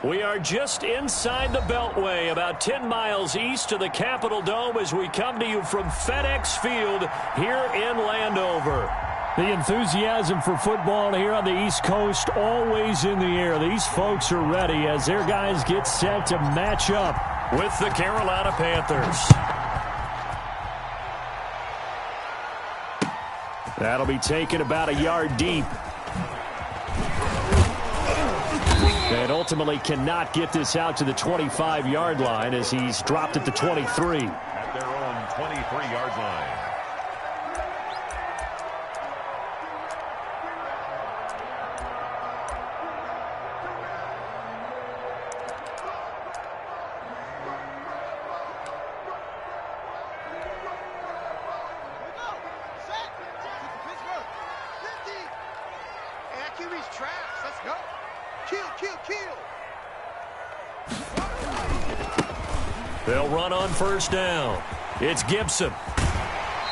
We are just inside the Beltway, about 10 miles east of the Capitol Dome as we come to you from FedEx Field here in Landover. The enthusiasm for football here on the East Coast always in the air. These folks are ready as their guys get set to match up with the Carolina Panthers. That'll be taken about a yard deep. And ultimately cannot get this out to the 25-yard line as he's dropped at the 23. At their own 23-yard line. They'll run on first down. It's Gibson.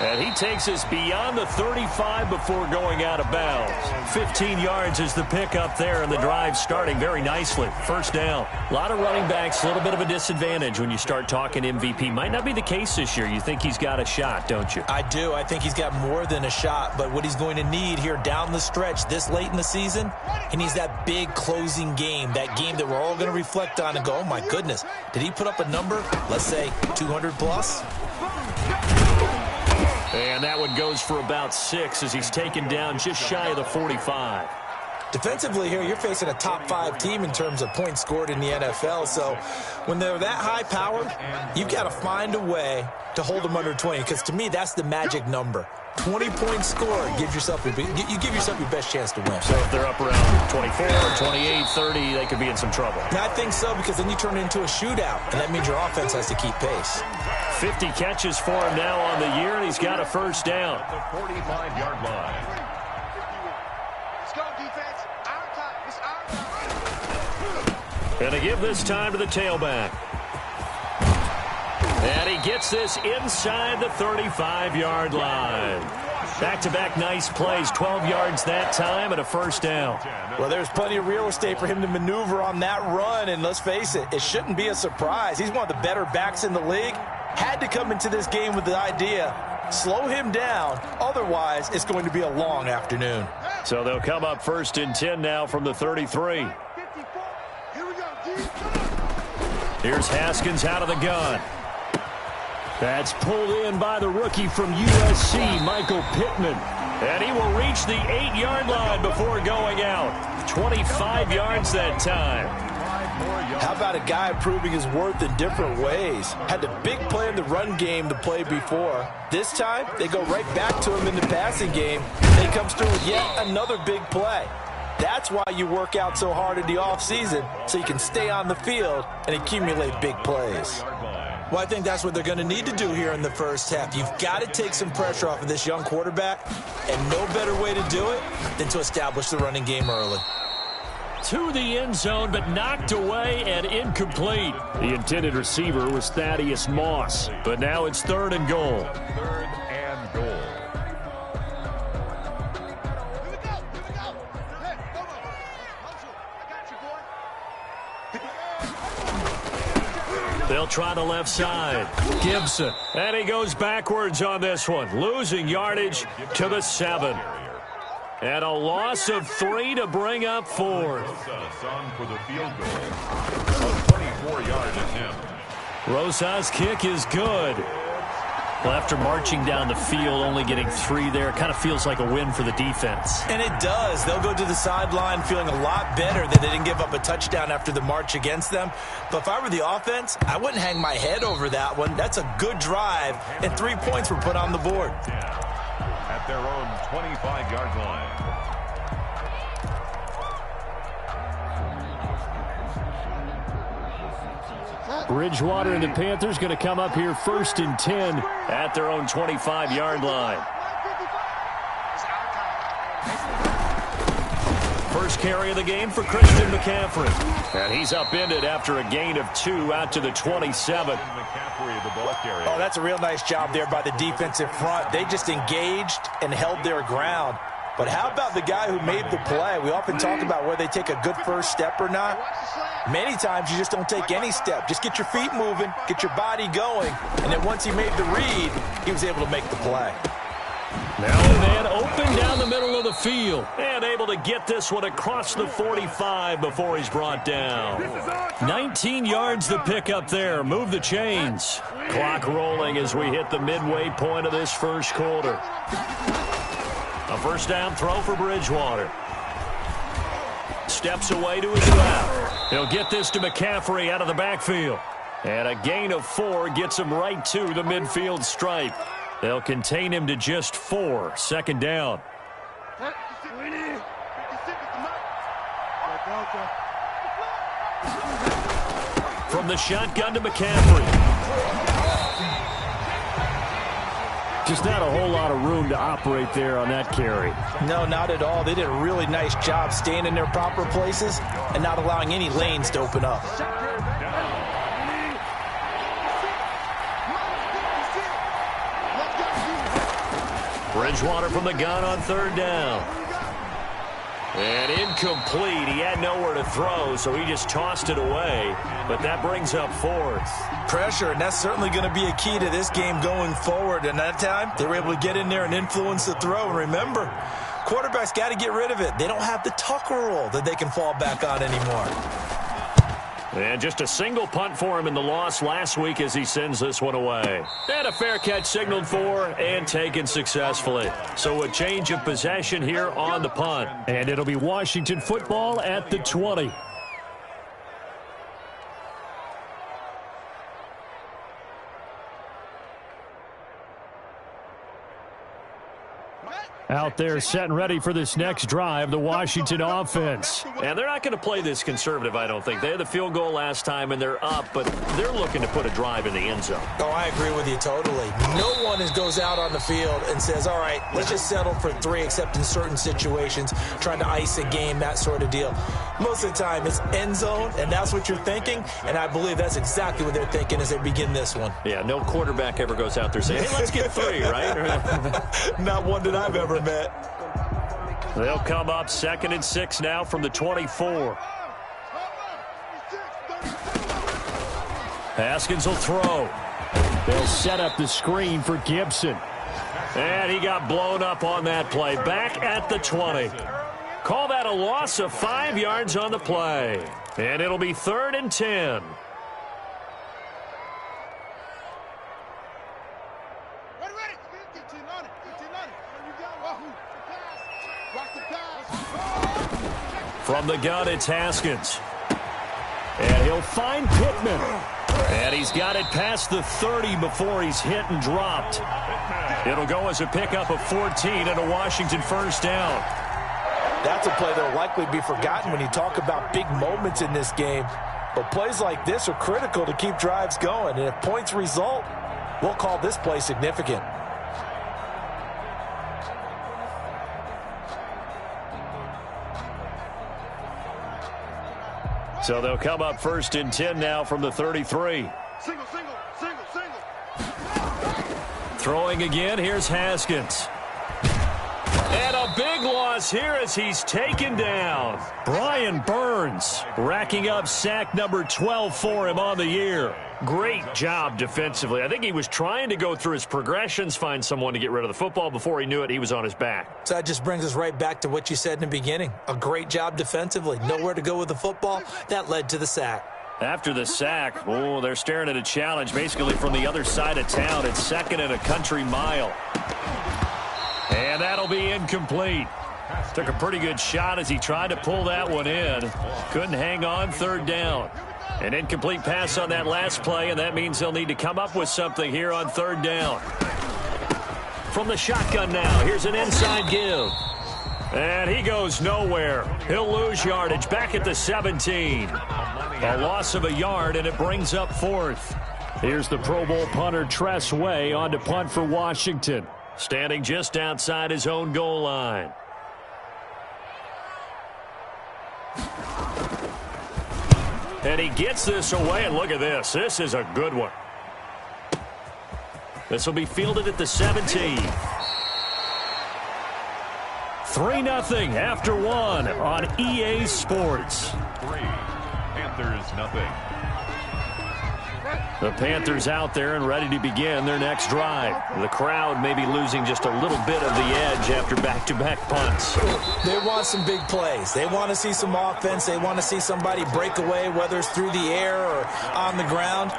And he takes us beyond the 35 before going out of bounds. 15 yards is the pickup there, and the drive starting very nicely. First down. A lot of running backs, a little bit of a disadvantage when you start talking MVP. Might not be the case this year. You think he's got a shot, don't you? I do. I think he's got more than a shot, but what he's going to need here down the stretch this late in the season, he needs that big closing game, that game that we're all going to reflect on and go, oh my goodness, did he put up a number, let's say 200 plus? And that one goes for about 6 as he's taken down just shy of the 45. Defensively here, you're facing a top-5 team in terms of points scored in the NFL. So when they're that high-powered, you've got to find a way to hold them under 20. Because to me, that's the magic number. 20 points scored gives yourself you give yourself your best chance to win. So if they're up around 24, 28, 30, they could be in some trouble. Yeah, I think so, because then you turn it into a shootout, and that means your offense has to keep pace. 50 catches for him now on the year, and he's got a first down. At the 45-yard line. Let's go, defense. Our time. It's our time. And to give this time to the tailback. And he gets this inside the 35-yard line. Back-to-back nice plays, 12 yards that time and a first down. Well, there's plenty of real estate for him to maneuver on that run, and let's face it, it shouldn't be a surprise. He's one of the better backs in the league. Had to come into this game with the idea, slow him down, otherwise it's going to be a long afternoon. So they'll come up 1st and 10 now from the 33. Here's Haskins out of the gun. That's pulled in by the rookie from USC, Michael Pittman. And he will reach the 8-yard line before going out. 25 yards that time. How about a guy proving his worth in different ways? Had the big play in the run game the play before. This time, they go right back to him in the passing game. And he comes through with yet another big play. That's why you work out so hard in the offseason, so you can stay on the field and accumulate big plays. Well, I think that's what they're going to need to do here in the first half. You've got to take some pressure off of this young quarterback, and no better way to do it than to establish the running game early. To the end zone, but knocked away and incomplete. The intended receiver was Thaddeus Moss, but now it's 3rd and goal. 3rd and goal. They'll try the left side. Gibson. And he goes backwards on this one, losing yardage to the 7. And a loss of 3 to bring up 4th. On for the field goal. A 24-yard attempt. Rosa's kick is good. Well, after marching down the field, only getting 3 there, kind of feels like a win for the defense. And it does. They'll go to the sideline feeling a lot better that they didn't give up a touchdown after the march against them. But if I were the offense, I wouldn't hang my head over that one. That's a good drive, and 3 points were put on the board. At their own 25-yard line. Bridgewater and the Panthers going to come up here 1st and 10 at their own 25-yard line. First carry of the game for Christian McCaffrey. And he's upended after a gain of 2 out to the 27. Oh, that's a real nice job there by the defensive front. They just engaged and held their ground. But how about the guy who made the play? We often talk about whether they take a good first step or not. Many times you just don't take any step. Just get your feet moving, get your body going, and then once he made the read, he was able to make the play. Now a man open down the middle of the field. And able to get this one across the 45 before he's brought down. 19 yards the pick up there. Move the chains. Clock rolling as we hit the midway point of this first quarter. A first down throw for Bridgewater. Steps away to his left. He'll get this to McCaffrey out of the backfield. And a gain of 4 gets him right to the midfield stripe. They'll contain him to just 4. Second down. From the shotgun to McCaffrey. Just not a whole lot of room to operate there on that carry. No, not at all. They did a really nice job staying in their proper places and not allowing any lanes to open up. Bridgewater from the gun on third down. And incomplete. He had nowhere to throw, so he just tossed it away. But that brings up 4th. Pressure, and that's certainly going to be a key to this game going forward. And that time, they were able to get in there and influence the throw. And remember, quarterbacks got to get rid of it. They don't have the Tucker rule that they can fall back on anymore. And just a single punt for him in the loss last week as he sends this one away. And a fair catch signaled for and taken successfully. So a change of possession here on the punt. And it'll be Washington football at the 20. Out there set and ready for this next drive, the Washington offense. And they're not going to play this conservative, I don't think. They had the field goal last time, and they're up, but they're looking to put a drive in the end zone. Oh, I agree with you totally. No one goes out on the field and says, all right, let's just settle for 3, except in certain situations, trying to ice a game, that sort of deal. Most of the time, it's end zone, and that's what you're thinking, and I believe that's exactly what they're thinking as they begin this one. Yeah, no quarterback ever goes out there saying, hey, let's get 3, right? Not one that I've ever met. They'll come up 2nd and 6 now from the 24. Haskins will throw. They'll set up the screen for Gibson. And he got blown up on that play. Back at the 20. Call that a loss of 5 yards on the play. And it'll be 3rd and 10. From the gun, it's Haskins. And he'll find Pittman. And he's got it past the 30 before he's hit and dropped. It'll go as a pickup of 14 and a Washington first down. That's a play that will likely be forgotten when you talk about big moments in this game. But plays like this are critical to keep drives going. And if points result, we'll call this play significant. So they'll come up 1st and 10 now from the 33. Single. Throwing again, here's Haskins. And a big loss here as he's taken down. Brian Burns racking up sack number 12 for him on the year. Great job defensively. I think he was trying to go through his progressions, find someone to get rid of the football. Before he knew it, he was on his back. So that just brings us right back to what you said in the beginning. A great job defensively. Nowhere to go with the football. That led to the sack. After the sack, oh, they're staring at a challenge basically from the other side of town. It's 2nd and a country mile. And that'll be incomplete. Took a pretty good shot as he tried to pull that one in. Couldn't hang on, 3rd down. An incomplete pass on that last play, and that means they'll need to come up with something here on 3rd down. From the shotgun now, here's an inside give. And he goes nowhere. He'll lose yardage back at the 17. A loss of a yard, and it brings up 4th. Here's the Pro Bowl punter Tress Way on to punt for Washington. Standing just outside his own goal line. And he gets this away, and look at this. This is a good one. This will be fielded at the 17. 3-0 after one on EA Sports. 3, Panthers nothing. The Panthers out there and ready to begin their next drive. The crowd may be losing just a little bit of the edge after back-to-back punts. They want some big plays. They want to see some offense. They want to see somebody break away, whether it's through the air or on the ground.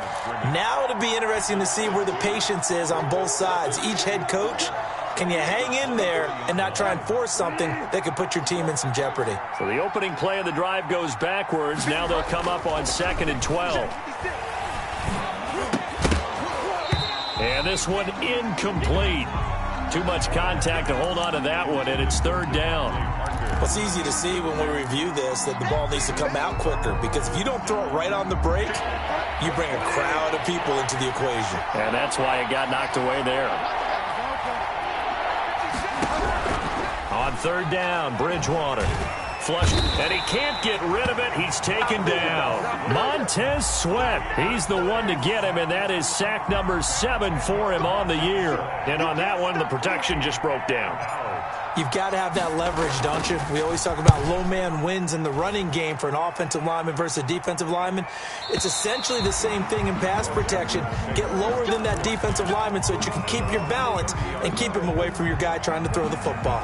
Now it'll be interesting to see where the patience is on both sides. Each head coach, can you hang in there and not try and force something that could put your team in some jeopardy? So the opening play of the drive goes backwards. Now they'll come up on 2nd and 12. And this one incomplete. Too much contact to hold on to that one, and it's 3rd down. Well, it's easy to see when we review this that the ball needs to come out quicker, because if you don't throw it right on the break, you bring a crowd of people into the equation. And that's why it got knocked away there. On 3rd down, Bridgewater. Flush, and he can't get rid of it. He's taken down. Montez Sweat, he's the one to get him, and that is sack number 7 for him on the year. And on that one, the protection just broke down. You've got to have that leverage, don't you? We always talk about low man wins in the running game for an offensive lineman versus a defensive lineman. It's essentially the same thing in pass protection. Get lower than that defensive lineman so that you can keep your balance and keep him away from your guy trying to throw the football.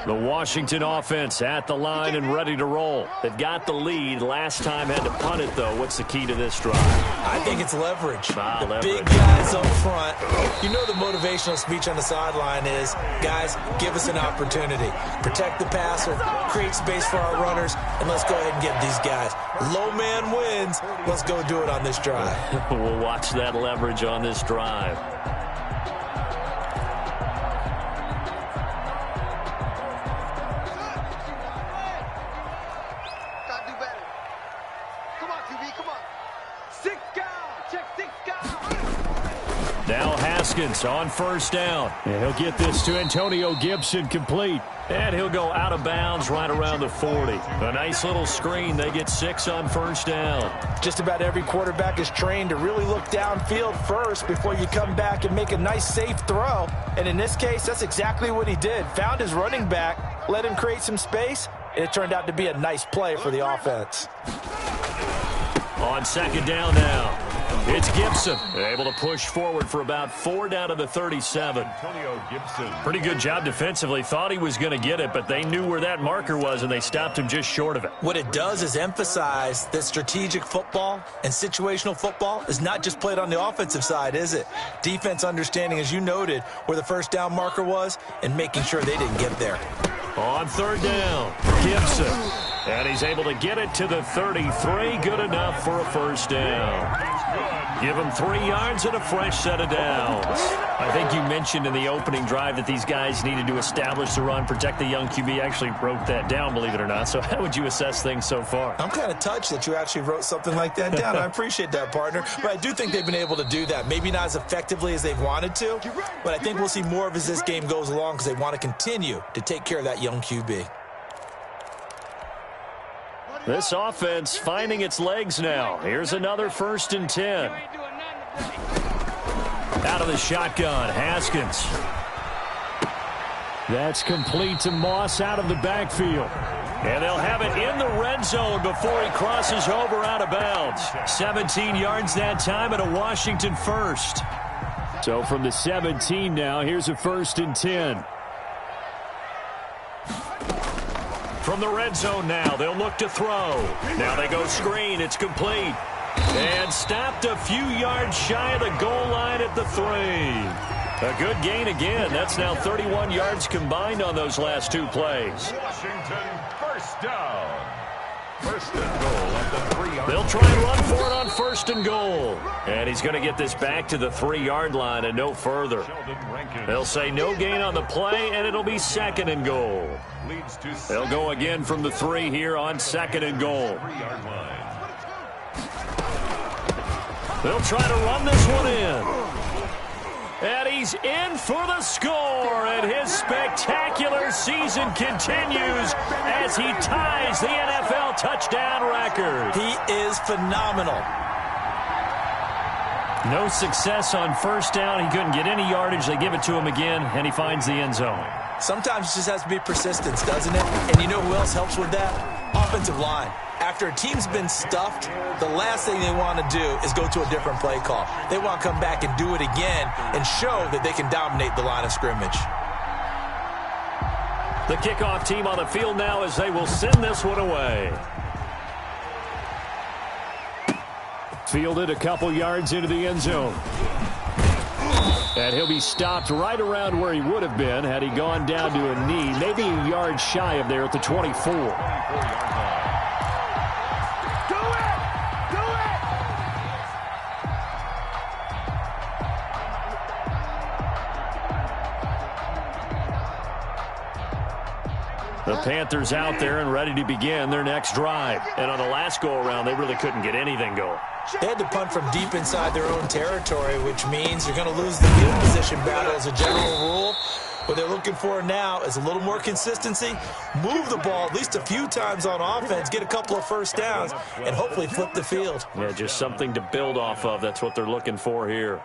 The Washington offense at the line and ready to roll. They've got the lead. Last time had to punt it, though. What's the key to this drive? I think it's leverage. Leverage. Big guys up front. You know the motivational speech on the sideline is, guys, give us an opportunity. Protect the passer, create space for our runners, and let's go ahead and get these guys. Low man wins. Let's go do it on this drive. We'll watch that leverage on this drive. Now Haskins on 1st down. And he'll get this to Antonio Gibson complete. And he'll go out of bounds right around the 40. A nice little screen. They get 6 on 1st down. Just about every quarterback is trained to really look downfield first before you come back and make a nice, safe throw. And in this case, that's exactly what he did. Found his running back, let him create some space, and it turned out to be a nice play for the offense. On 2nd down now. It's Gibson, able to push forward for about 4 down to the 37. Antonio Gibson. Pretty good job defensively. Thought he was going to get it, but they knew where that marker was, and they stopped him just short of it. What it does is emphasize that strategic football and situational football is not just played on the offensive side, is it? Defense understanding, as you noted, where the 1st down marker was and making sure they didn't get there. On 3rd down, Gibson. And he's able to get it to the 33. Good enough for a 1st down. Give him 3 yards and a fresh set of downs. I think you mentioned in the opening drive that these guys needed to establish the run, protect the young QB. Actually wrote that down, believe it or not. So how would you assess things so far? I'm kind of touched that you actually wrote something like that down. I appreciate that, partner. But I do think they've been able to do that. Maybe not as effectively as they've wanted to, but I think we'll see more of as this game goes along because they want to continue to take care of that young QB. This offense finding its legs now. Here's another 1st and 10. Out of the shotgun, Haskins. That's complete to Moss out of the backfield. And they'll have it in the red zone before he crosses over out of bounds. 17 yards that time and a Washington 1st. So from the 17 now, here's a 1st and 10. From the red zone now, they'll look to throw. Now they go screen. It's complete. And stopped a few yards shy of the goal line at the 3. A good gain again. That's now 31 yards combined on those last 2 plays. Washington 1st down. First and goal at the 3-yard line. They'll try and run for it on first and goal. And he's going to get this back to the 3-yard line and no further. They'll say no gain on the play, and it'll be second and goal. They'll go again from the 3 here on second and goal. They'll try to run this one in. And he's in for the score, and his spectacular season continues as he ties the NFL touchdown record. He is phenomenal. No success on first down. He couldn't get any yardage. They give it to him again, and he finds the end zone. Sometimes it just has to be persistence, doesn't it? And you know who else helps with that? Offensive line. After a team's been stuffed, the last thing they want to do is go to a different play call. They want to come back and do it again and show that they can dominate the line of scrimmage. The kickoff team on the field now as they will send this one away. Fielded a couple yards into the end zone. And he'll be stopped right around where he would have been had he gone down to a knee, maybe a yard shy of there at the 24. The Panthers out there and ready to begin their next drive. And on the last go-around, they really couldn't get anything going. They had to punt from deep inside their own territory, which means you're going to lose the field position battle as a general rule. What they're looking for now is a little more consistency, move the ball at least a few times on offense, get a couple of first downs, and hopefully flip the field. Yeah, just something to build off of. That's what they're looking for here.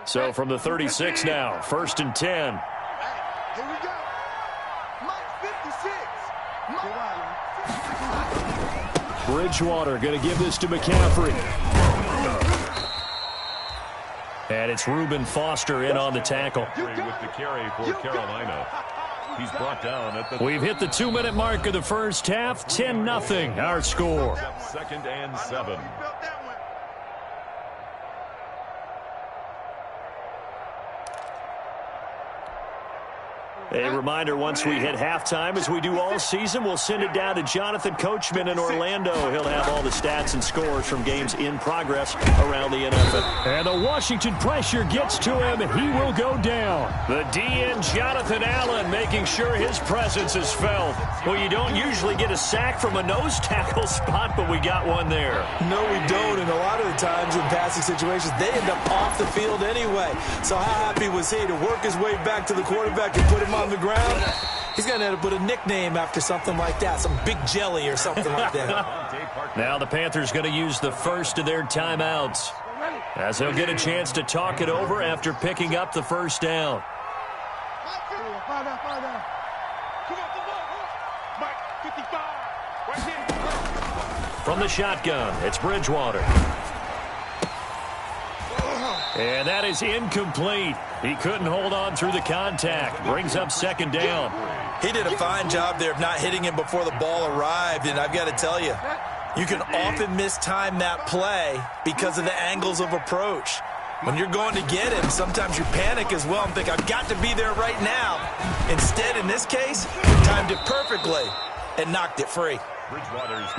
So from the 36 now, first and 10. Here we go. Mike 56. Bridgewater going to give this to McCaffrey. And it's Reuben Foster in on the tackle. With the carry for Carolina. He's brought down at the... We've hit the 2-minute mark of the first half. 10-0 our score. Second and 7. A reminder, once we hit halftime, as we do all season, we'll send it down to Jonathan Coachman in Orlando. He'll have all the stats and scores from games in progress around the NFL. And the Washington pressure gets to him. He will go down. The DN, Jonathan Allen, making sure his presence is felt. Well, you don't usually get a sack from a nose tackle spot, but we got one there. No, we don't, and a lot of the times in passing situations, they end up off the field anyway. So how happy was he to work his way back to the quarterback and put him on the ground? He's going to end up with a nickname after something like that, some big jelly or something like that. Now the Panthers going to use the first of their timeouts, as they'll get a chance to talk it over after picking up the first down. From the shotgun, it's Bridgewater. And that is incomplete. He couldn't hold on through the contact. Brings up second down. He did a fine job there of not hitting him before the ball arrived, and I've got to tell you, you can often mistime that play because of the angles of approach. When you're going to get him, sometimes you panic as well and think, I've got to be there right now. Instead, in this case, timed it perfectly and knocked it free.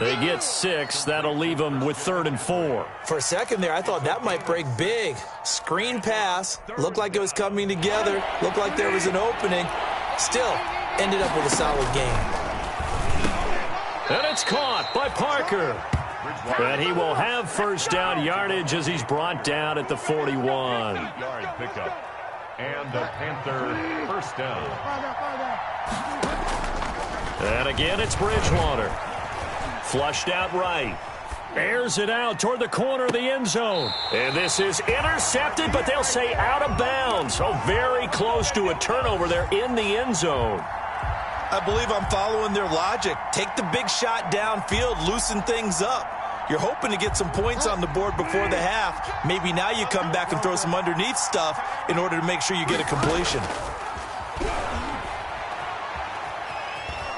They get 6. That'll leave them with 3rd and 4. For a second there, I thought that might break big. Screen pass. Looked like it was coming together. Looked like there was an opening. Still, ended up with a solid game. And it's caught by Parker. And he will have first down yardage as he's brought down at the 41. 8-yard pickup. And the Panther first down. And again, it's Bridgewater. Flushed out right. Airs it out toward the corner of the end zone. And this is intercepted, but they'll say out of bounds. So very close to a turnover there in the end zone. I believe I'm following their logic. Take the big shot downfield, loosen things up. You're hoping to get some points on the board before the half. Maybe now you come back and throw some underneath stuff in order to make sure you get a completion.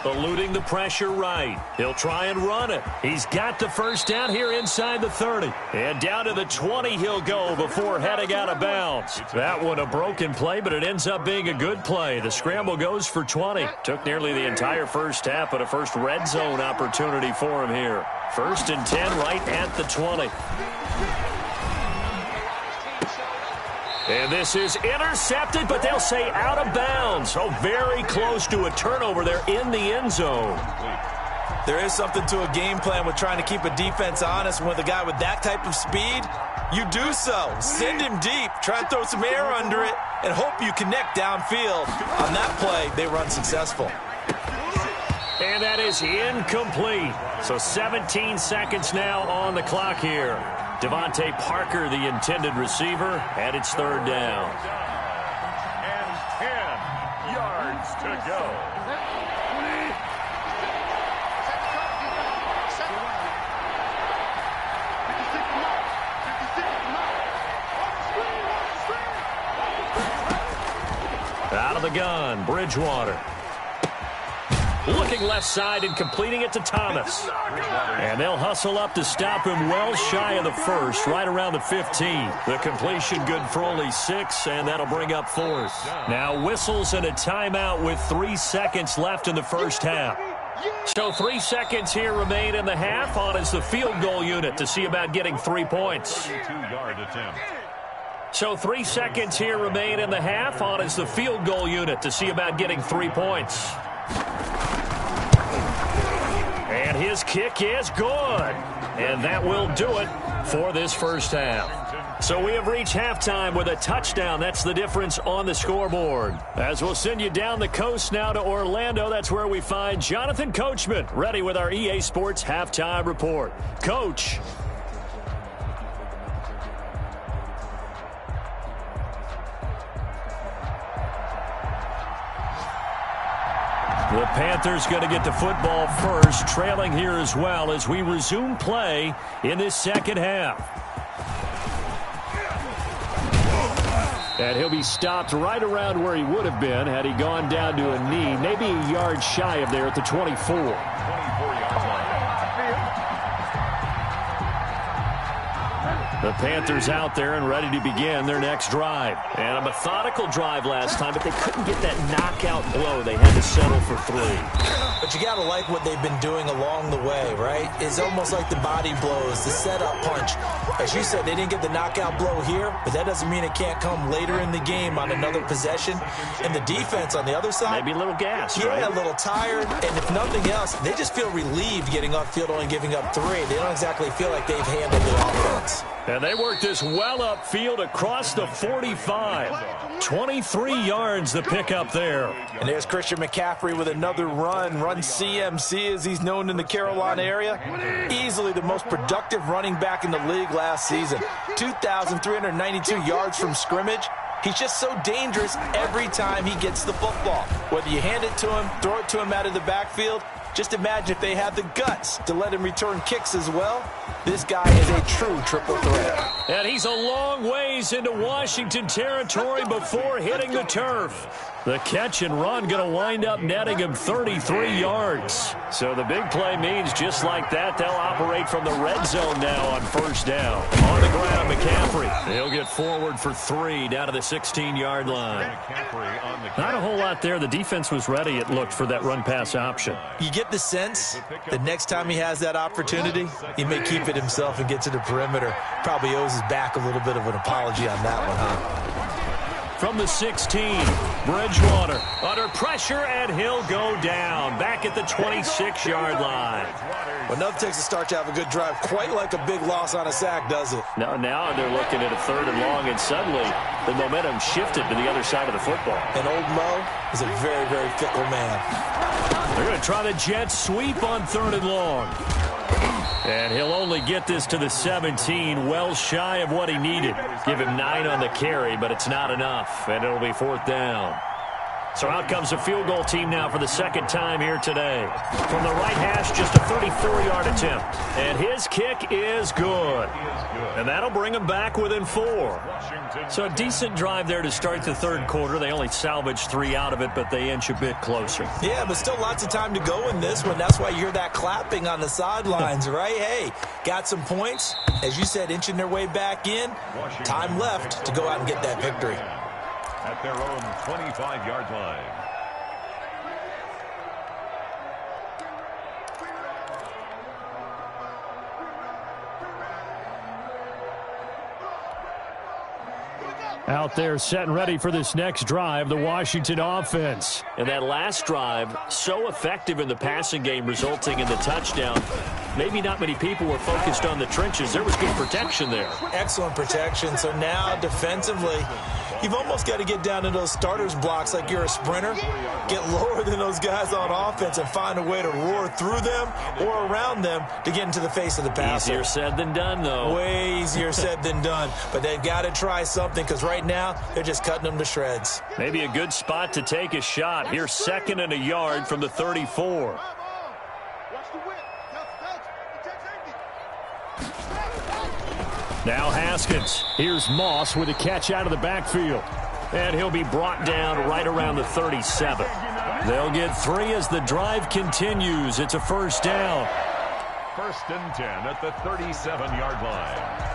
Eluding the pressure right. He'll try and run it. He's got the first down here inside the 30. And down to the 20 he'll go before heading out of bounds. That one a broken play, but it ends up being a good play. The scramble goes for 20. Took nearly the entire first half, but a first red zone opportunity for him here. 1st and 10 right at the 20. And this is intercepted, but they'll say out of bounds. Oh, very close to a turnover there in the end zone. There is something to a game plan with trying to keep a defense honest. With a guy with that type of speed, you do so. Send him deep. Try and throw some air under it and hope you connect downfield. On that play, they run successful. And that is incomplete. So 17 seconds now on the clock here. Devontae Parker, the intended receiver, and it's 3rd down. And 10 yards to go. Out of the gun, Bridgewater. Looking left side and completing it to Thomas. And they'll hustle up to stop him well shy of the first, right around the 15. The completion good for only 6, and that'll bring up 4th. Now whistles and a timeout with 3 seconds left in the first half. So 3 seconds here remain in the half. On is the field goal unit to see about getting 3 points. 32-yard attempt. So 3 seconds here remain in the half. On is the field goal unit to see about getting 3 points. And his kick is good. And that will do it for this first half. So we have reached halftime with a touchdown. That's the difference on the scoreboard. As we'll send you down the coast now to Orlando, that's where we find Jonathan Coachman, ready with our EA Sports Halftime Report. Coach. The Panthers going to get the football first, trailing here as well as we resume play in this second half. And he'll be stopped right around where he would have been had he gone down to a knee, maybe a yard shy of there at the 24. 24-yard line. The Panthers out there and ready to begin their next drive. And a methodical drive last time, but they couldn't get that knockout blow. They had to settle for 3. But you got to like what they've been doing along the way, right? It's almost like the body blows, the setup punch. As you said, they didn't get the knockout blow here, but that doesn't mean it can't come later in the game on another possession. And the defense on the other side, maybe a little gas, yeah, right? A little tired. And if nothing else, they just feel relieved getting upfield, only giving up 3. They don't exactly feel like they've handled the offense. And they work this well upfield across the 45. 23 yards the pick up there. And there's Christian McCaffrey with another run CMC as he's known in the Carolina area. Easily the most productive running back in the league last season. 2,392 yards from scrimmage. He's just so dangerous every time he gets the football. Whether you hand it to him, throw it to him out of the backfield, just imagine if they had the guts to let him return kicks as well. This guy is a true triple threat. And he's a long ways into Washington territory before hitting the turf. The catch and run going to wind up netting him 33 yards. So the big play means just like that, they'll operate from the red zone now on first down. On the ground, McCaffrey. He'll get forward for 3 down to the 16-yard line. Not a whole lot there. The defense was ready, it looked, for that run-pass option. You get the sense that next time he has that opportunity, he may keep it himself and get to the perimeter. Probably owes his back a little bit of an apology on that one, huh? From the 16, Bridgewater under pressure, and he'll go down back at the 26-yard line. Well, nothing takes a start to have a good drive, quite like a big loss on a sack, does it? Now they're looking at a 3rd and long, and suddenly the momentum shifted to the other side of the football. And old Mo is a very, very fickle man. They're going to try the jet sweep on 3rd and long. And he'll only get this to the 17, well shy of what he needed. Give him 9 on the carry, but it's not enough, and it'll be 4th down. So out comes a field goal team now for the second time here today. From the right hash, just a 34-yard attempt. And his kick is good. And that'll bring him back within 4. So a decent drive there to start the third quarter. They only salvaged 3 out of it, but they inch a bit closer. Yeah, but still lots of time to go in this one. That's why you hear that clapping on the sidelines, right? Hey, got some points. As you said, inching their way back in. Time left to go out and get that victory. At their own 25-yard line. Out there set and ready for this next drive, the Washington offense. And that last drive, so effective in the passing game, resulting in the touchdown. Maybe not many people were focused on the trenches. There was good protection there. Excellent protection. So now defensively, you've almost got to get down to those starters blocks like you're a sprinter. Get lower than those guys on offense and find a way to roar through them or around them to get into the face of the passer. Easier said than done, though. Way easier said than done. But they've got to try something because right now they're just cutting them to shreds. Maybe a good spot to take a shot. Here's 2nd and a yard from the 34. Now Haskins. Here's Moss with a catch out of the backfield. And he'll be brought down right around the 37. They'll get 3 as the drive continues. It's a first down. 1st and 10 at the 37-yard line.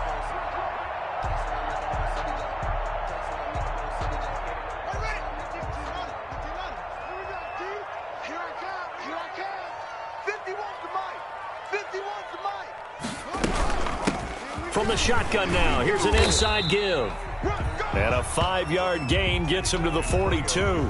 From the shotgun now, here's an inside give. And a 5-yard gain gets him to the 42.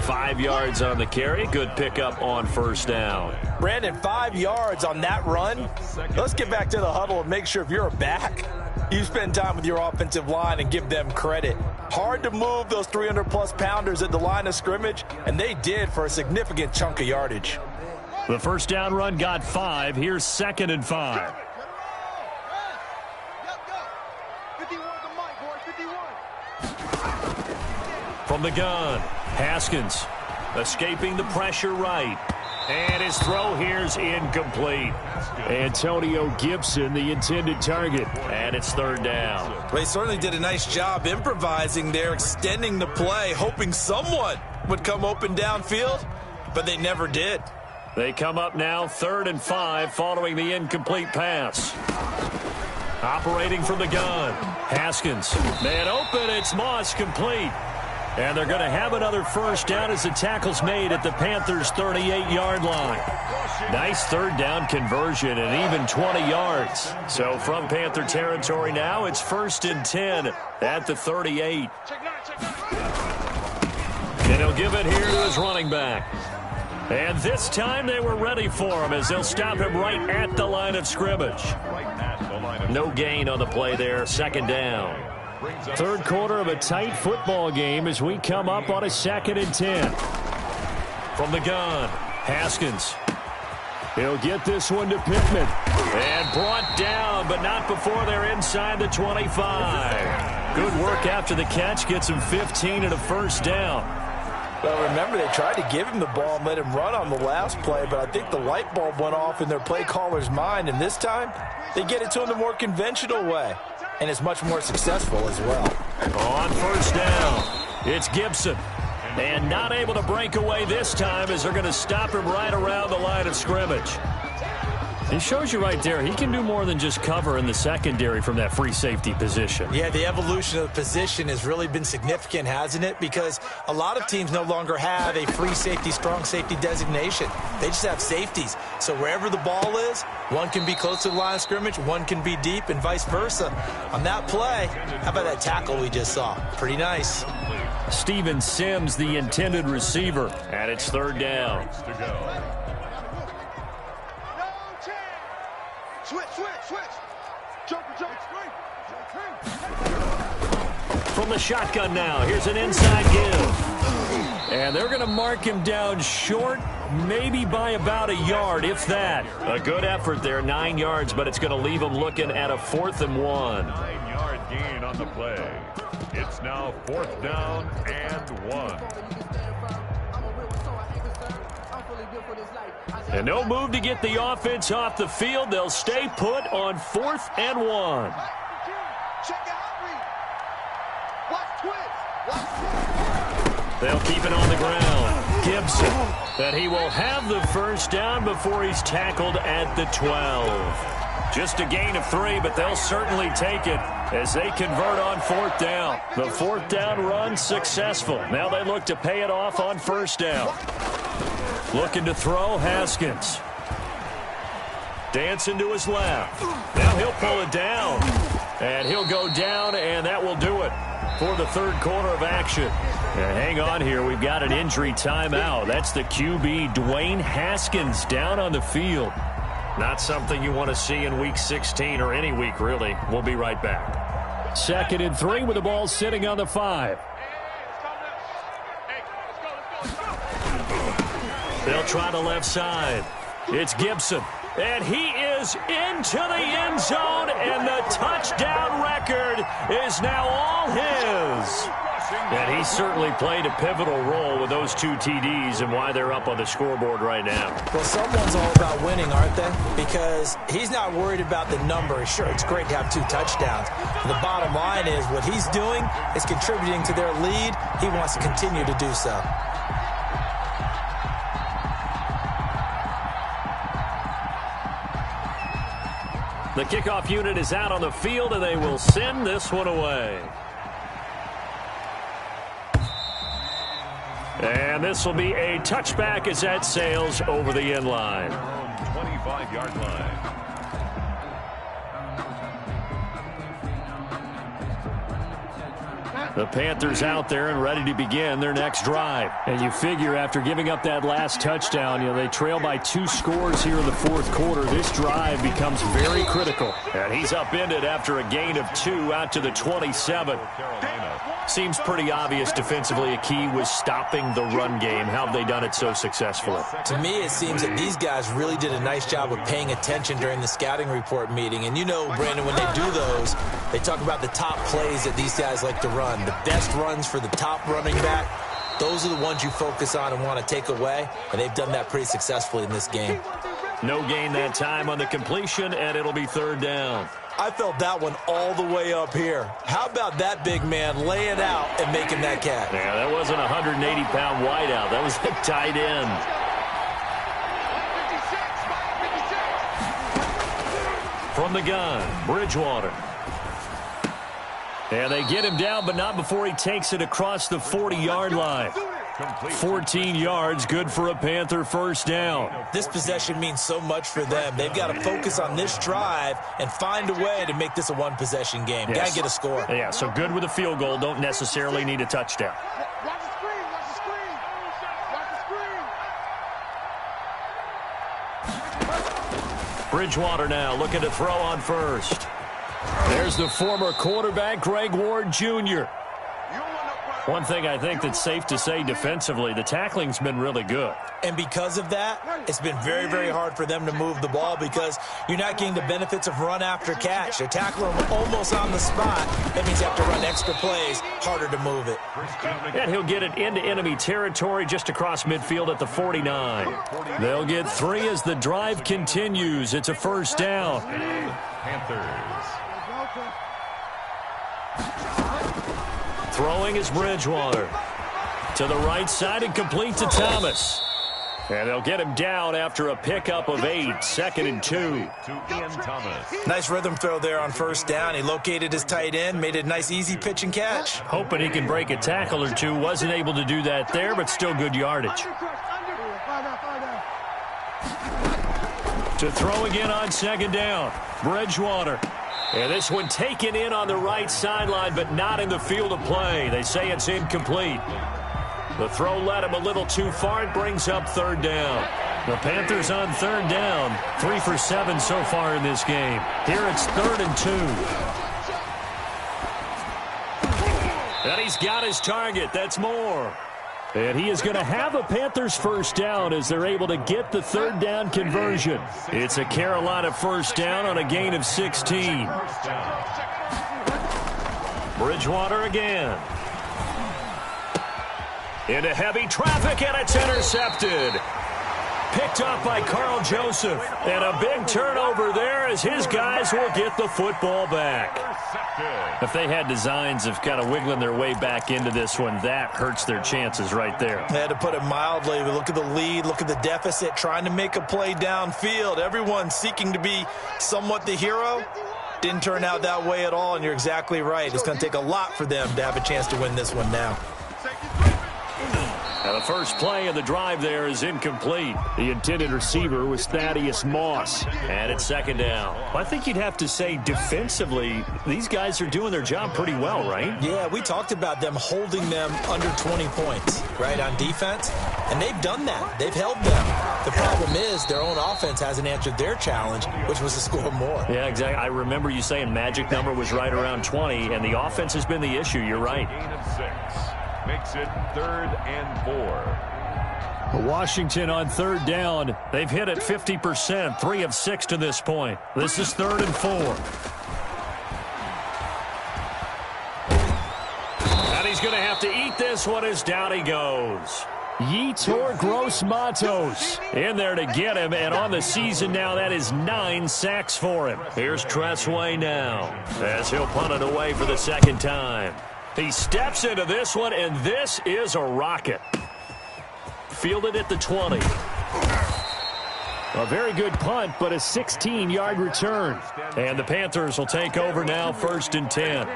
5 yards on the carry. Good pickup on first down. Brandon, 5 yards on that run. Let's get back to the huddle and make sure if you're a back, you spend time with your offensive line and give them credit. Hard to move those 300-plus pounders at the line of scrimmage, and they did for a significant chunk of yardage. The first down run got 5. Here's 2nd and 5. From the gun, Haskins escaping the pressure right. And his throw here's incomplete. Antonio Gibson, the intended target. And it's 3rd down. They certainly did a nice job improvising there, extending the play, hoping someone would come open downfield, but they never did. They come up now 3rd and 5 following the incomplete pass. Operating from the gun, Haskins. Man open, it's Moss complete. And they're going to have another first down as the tackle's made at the Panthers' 38-yard line. Nice 3rd down conversion and even 20 yards. So from Panther territory now, it's 1st and 10 at the 38. And he'll give it here to his running back. And this time they were ready for him as they'll stop him right at the line of scrimmage. No gain on the play there, 2nd down. Third quarter of a tight football game as we come up on a 2nd and 10. From the gun, Haskins. He'll get this one to Pittman. And brought down, but not before they're inside the 25. Good work after the catch. Gets him 15 and a first down. Well, remember, they tried to give him the ball and let him run on the last play, but I think the light bulb went off in their play caller's mind, and this time they get it to him the more conventional way. And it's much more successful as well. On first down, it's Gibson. And not able to break away this time as they're going to stop him right around the line of scrimmage. It shows you right there, he can do more than just cover in the secondary from that free safety position. Yeah, the evolution of the position has really been significant, hasn't it? Because a lot of teams no longer have a free safety, strong safety designation. They just have safeties. So wherever the ball is, one can be close to the line of scrimmage, one can be deep, and vice versa. On that play, how about that tackle we just saw? Pretty nice. Steven Sims, the intended receiver, and it's 3rd down. From the shotgun now, here's an inside give. And they're going to mark him down short, maybe by about a yard, if that. A good effort there, 9 yards, but it's going to leave him looking at a 4th and 1. 9-yard gain on the play. It's now 4th down and 1. And no move to get the offense off the field. They'll stay put on 4th and 1. Check out read. Watch twist. Watch twist. They'll keep it on the ground. Gibson. That he will have the first down before he's tackled at the 12. Just a gain of 3, but they'll certainly take it as they convert on 4th down. The 4th down run successful. Now they look to pay it off on 1st down. Looking to throw, Haskins. Dancing to his left. Now he'll pull it down. And he'll go down, and that will do it for the 3rd quarter of action. And hang on here. We've got an injury timeout. That's the QB, Dwayne Haskins, down on the field. Not something you want to see in Week 16 or any week, really. We'll be right back. 2nd and 3 with the ball sitting on the 5. They'll try the left side. It's Gibson. And he is into the end zone, and the touchdown record is now all his. And he certainly played a pivotal role with those 2 TDs and why they're up on the scoreboard right now. Well, someone's all about winning, aren't they? Because he's not worried about the number. Sure, it's great to have 2 touchdowns. But the bottom line is what he's doing is contributing to their lead. He wants to continue to do so. The kickoff unit is out on the field, and they will send this one away. And this will be a touchback as that sails over the end line. 25-yard line. The Panthers out there and ready to begin their next drive. And you figure after giving up that last touchdown, they trail by 2 scores here in the 4th quarter. This drive becomes very critical. And he's upended after a gain of 2 out to the 27. Seems pretty obvious defensively a key was stopping the run game. How have they done it so successfully? To me, it seems that these guys really did a nice job of paying attention during the scouting report meeting. And you know, Brandon, when they do those, they talk about the top plays that these guys like to run. The best runs for the top running back, those are the ones you focus on and want to take away. And they've done that pretty successfully in this game. No gain that time on the completion, and it'll be 3rd down. I felt that one all the way up here. How about that big man laying out and making that catch? Yeah, that wasn't a 180-pound wideout. That was a tight end. From the gun, Bridgewater. And they get him down, but not before he takes it across the 40-yard line. 14 yards, good for a Panther 1st down. This possession means so much for them. They've got to focus on this drive and find a way to make this a 1-possession game. Yes. Got to get a score. Yeah, so good with a field goal. Don't necessarily need a touchdown. Watch the screen. Watch the screen. Watch the screen. Bridgewater now looking to throw on 1st. There's the former quarterback, Greg Ward Jr. One thing I think that's safe to say defensively, the tackling's been really good. And because of that, it's been very, very hard for them to move the ball because you're not getting the benefits of run after catch. They're tackling them almost on the spot. That means you have to run extra plays, harder to move it. And he'll get it into enemy territory just across midfield at the 49. They'll get 3 as the drive continues. It's a 1st down. Panthers. Throwing is Bridgewater. To the right side and complete to Thomas. And they'll get him down after a pickup of 8. 2nd and 2. To Ian Thomas. Nice rhythm throw there on 1st down. He located his tight end, made it a nice easy pitch and catch. Hoping he can break a tackle or 2. Wasn't able to do that there, but still good yardage. To throw again on 2nd down. Bridgewater. And this one taken in on the right sideline, but not in the field of play. They say it's incomplete. The throw led him a little too far. It brings up 3rd down. The Panthers on 3rd down. 3 for 7 so far in this game. Here it's 3rd and 2. And he's got his target. That's Moore. And he is going to have a Panthers 1st down as they're able to get the 3rd down conversion. It's a Carolina 1st down on a gain of 16. Bridgewater again. Into heavy traffic, and it's intercepted. picked off by Carl Joseph. And a big turnover there as his guys will get the football back. If they had designs of kind of wiggling their way back into this one, that hurts their chances right there. They had to put it mildly. Look at the lead. Look at the deficit. Trying to make a play downfield. Everyone seeking to be somewhat the hero. Didn't turn out that way at all, and you're exactly right. It's going to take a lot for them to have a chance to win this one now. And the first play of the drive there is incomplete. The intended receiver was Thaddeus Moss. And it's second down. I think you'd have to say defensively, these guys are doing their job pretty well, right? Yeah, we talked about them holding them under 20 points, right, on defense. And they've done that. They've held them. The problem is their own offense hasn't answered their challenge, which was to score more. Yeah, exactly. I remember you saying magic number was right around 20, and the offense has been the issue. You're right. Gain of 6. Makes it 3rd and 4. Washington on third down. They've hit it 50%, 3 of 6 to this point. This is 3rd and 4. And he's going to have to eat this one as down he goes. Yetur Gross-Matos in there to get him, and on the season now, that is 9 sacks for him. Here's Tressway now as he'll punt it away for the second time. He steps into this one, and this is a rocket. Fielded at the 20. A very good punt, but a 16-yard return. And the Panthers will take over now, 1st and 10.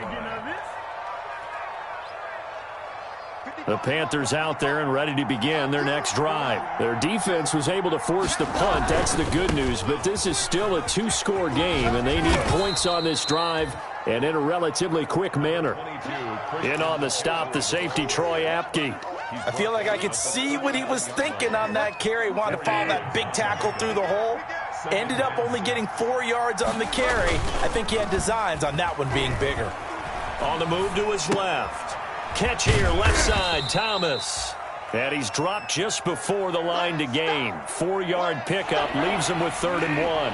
The Panthers out there and ready to begin their next drive. Their defense was able to force the punt. That's the good news, but this is still a 2-score game, and they need points on this drive and in a relatively quick manner. In on the stop, the safety, Troy Apke. I feel like I could see what he was thinking on that carry. Wanted to follow that big tackle through the hole. Ended up only getting 4 yards on the carry. I think he had designs on that one being bigger. On the move to his left. Catch here, left side, Thomas. And he's dropped just before the line to gain. 4-yard pickup leaves him with 3rd and 1.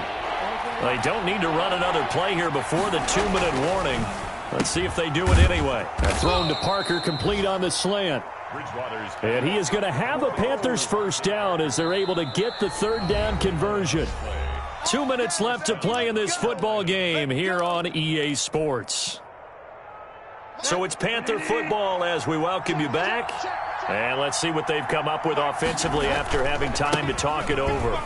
They don't need to run another play here before the 2-minute warning. Let's see if they do it anyway. Thrown to Parker, complete on the slant. And he is going to have a Panthers first down as they're able to get the 3rd down conversion. 2 minutes left to play in this football game here on EA Sports. So it's Panther football as we welcome you back. And let's see what they've come up with offensively after having time to talk it over.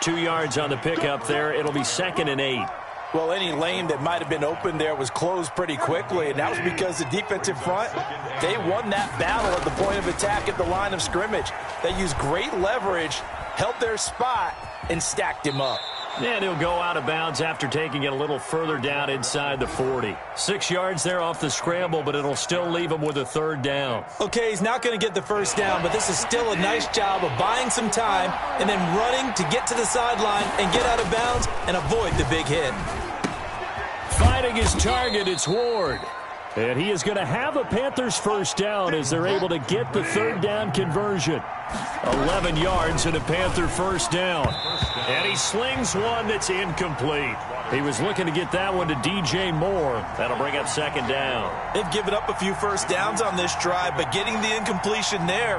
2 yards on the pickup there. It'll be 2nd and 8. Well, any lane that might have been open there was closed pretty quickly, and that was because the defensive front, they won that battle at the point of attack at the line of scrimmage. They used great leverage, held their spot, and stacked him up. And he'll go out of bounds after taking it a little further down inside the 40. 6 yards there off the scramble, but it'll still leave him with a 3rd down. Okay, he's not going to get the first down, but this is still a nice job of buying some time and then running to get to the sideline and get out of bounds and avoid the big hit. Finding his target, it's Ward. And he is going to have a Panthers first down as they're able to get the 3rd down conversion. 11 yards and a Panther first down. And he slings one that's incomplete. He was looking to get that one to DJ Moore. That'll bring up 2nd down. They've given up a few first downs on this drive, but getting the incompletion there,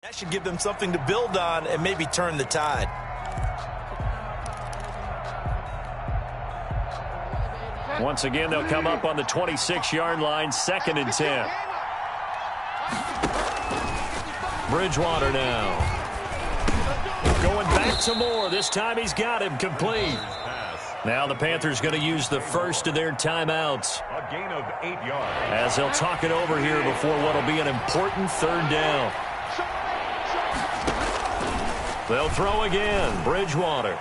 that should give them something to build on and maybe turn the tide. Once again, they'll come up on the 26-yard line, 2nd and 10. Bridgewater now. Going back to Moore. This time he's got him complete. Now the Panthers going to use the first of their timeouts. A gain of 8 yards. As they'll talk it over here before what will be an important 3rd down. They'll throw again. Bridgewater.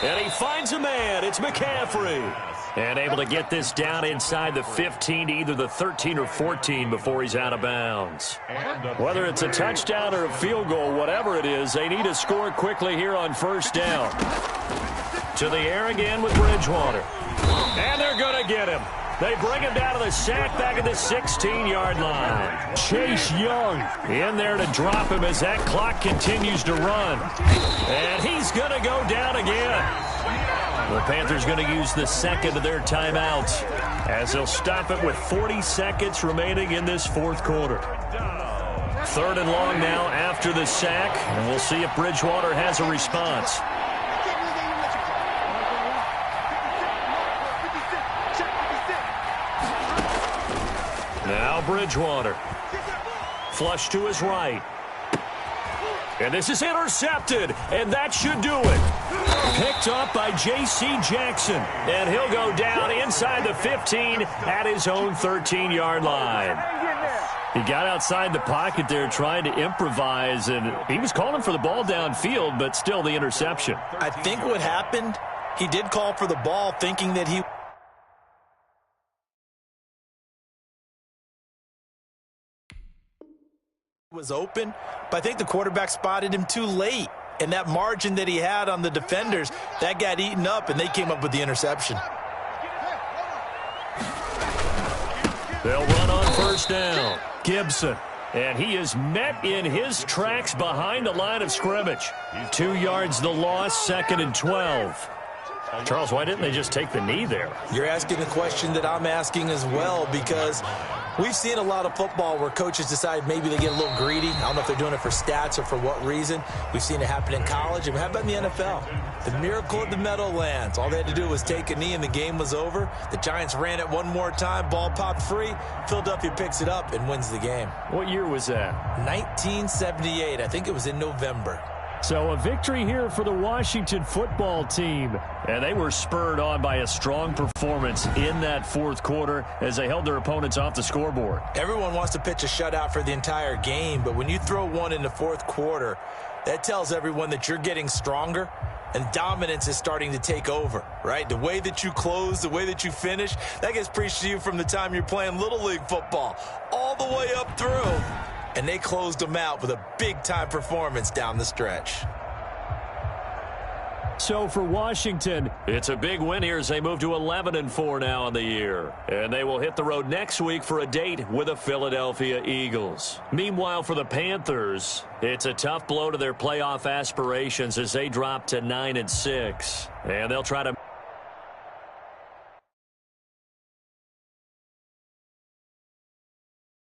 And he finds a man. It's McCaffrey. And able to get this down inside the 15 to either the 13 or 14 before he's out of bounds. Whether it's a touchdown or a field goal, whatever it is, they need to score quickly here on 1st down. To the air again with Bridgewater. And they're going to get him. They bring him down to the sack back at the 16-yard line. Chase Young in there to drop him as that clock continues to run. And he's going to go down again. The Panthers going to use the second of their timeouts as they'll stop it with 40 seconds remaining in this fourth quarter. 3rd and long now after the sack, and we'll see if Bridgewater has a response. Now Bridgewater. Flush to his right. And this is intercepted, and that should do it. Picked up by J.C. Jackson, and he'll go down inside the 15 at his own 13-yard line. He got outside the pocket there trying to improvise, and he was calling for the ball downfield, but still the interception. I think what happened, he did call for the ball thinking that he was open, but I think the quarterback spotted him too late. And that margin that he had on the defenders, that got eaten up, and they came up with the interception. They'll run on first down. Gibson. And he is met in his tracks behind the line of scrimmage. 2 yards the loss, 2nd and 12. Charles, why didn't they just take the knee there? You're asking a question that I'm asking as well, because we've seen a lot of football where coaches decide maybe they get a little greedy. I don't know if they're doing it for stats or for what reason. We've seen it happen in college, and how about in the NFL? The miracle of the Meadowlands. All they had to do was take a knee, and the game was over. The Giants ran it one more time. Ball popped free. Philadelphia picks it up and wins the game. What year was that? 1978. I think it was in November. So a victory here for the Washington football team. And they were spurred on by a strong performance in that fourth quarter as they held their opponents off the scoreboard. Everyone wants to pitch a shutout for the entire game, but when you throw one in the fourth quarter, that tells everyone that you're getting stronger and dominance is starting to take over, right? The way that you close, the way that you finish, that gets preached to you from the time you're playing Little League football all the way up through. And they closed them out with a big-time performance down the stretch. So for Washington, it's a big win here as they move to 11-4 now in the year. And they will hit the road next week for a date with the Philadelphia Eagles. Meanwhile, for the Panthers, it's a tough blow to their playoff aspirations as they drop to 9-6. And they'll try to